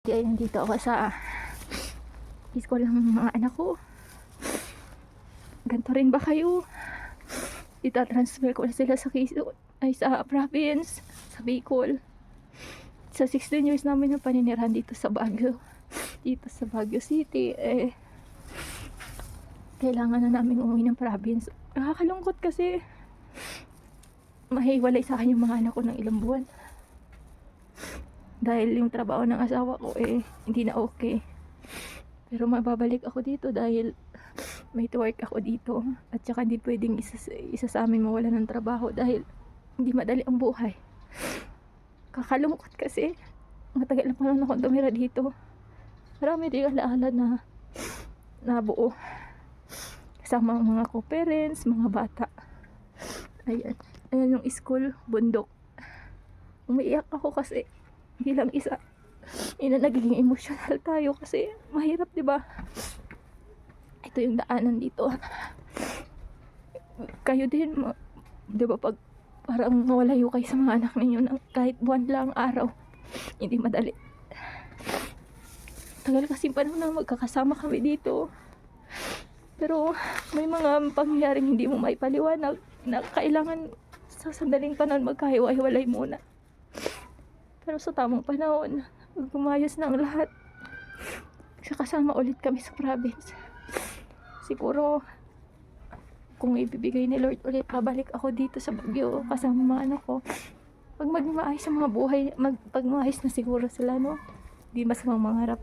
Ay, nandito ako sa school ng mga anak ko. Ganito rin ba kayo? Ita-transfer ko na sila sa Quezon, ay sa province, sa Bicol. Sa 16 years namin na paninirahan dito sa Baguio. Dito sa Baguio City, kailangan na namin umuwi ng province. Nakakalungkot kasi mahiwalay sa akin yung mga anak ko ng ilang buwan. Dahil yung trabaho ng asawa ko hindi na okay. Pero mababalik ako dito dahil may work ako dito. At saka hindi pwedeng isa sa amin mawala ng trabaho dahil hindi madali ang buhay. Kakalungkot kasi matagal na pa ako tumira dito. Marami din alaala na nabuo. Kasama ang mga co-parents, mga bata. Ayan. Ayan yung school, bundok. Umiiyak ako kasi bilang isa, nagiging emotional tayo kasi mahirap, di ba? Ito yung daanan dito. Kayo din, di ba, pag parang mawalayo kayo sa mga anak ninyo ng kahit buwan lang araw, hindi madali. Tagal kasi panahon na magkakasama kami dito. Pero may mga pangyayaring hindi mo maipaliwanag na kailangan sa sandaling panahon magkahiwa-hiwalay muna. Pero sa tamang panahon, gumayos na ang lahat. Kasama ulit kami sa province. Siguro, kung ibibigay ni Lord ulit, babalik ako dito sa Baguio kasama mga anak ko. Pag maging maayos sa mga buhay, pag maayos na siguro sila, no? Di mas mangarap.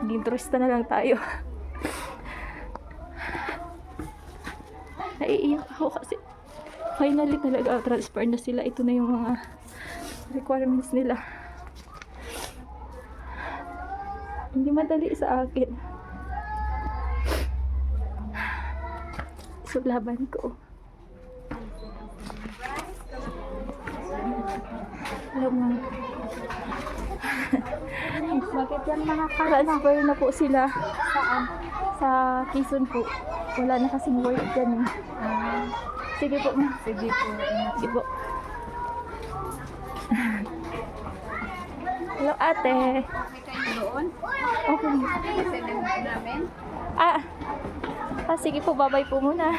Maging turista na lang tayo. Naiiyak ako kasi finally talaga transfer na sila. Ito na yung mga requirements nila. Hindi madali sa akin. So, laban ko. Hello, ma'am. Bakit yan mga Transfer na po sila saan? sa Quezon po. Wala na kasing work dyan. Sige po, ma'am. Sige po. Sige po. Hello, ate. Okay kayo doon? Okay. Kasi namin. Sige po, babay po muna.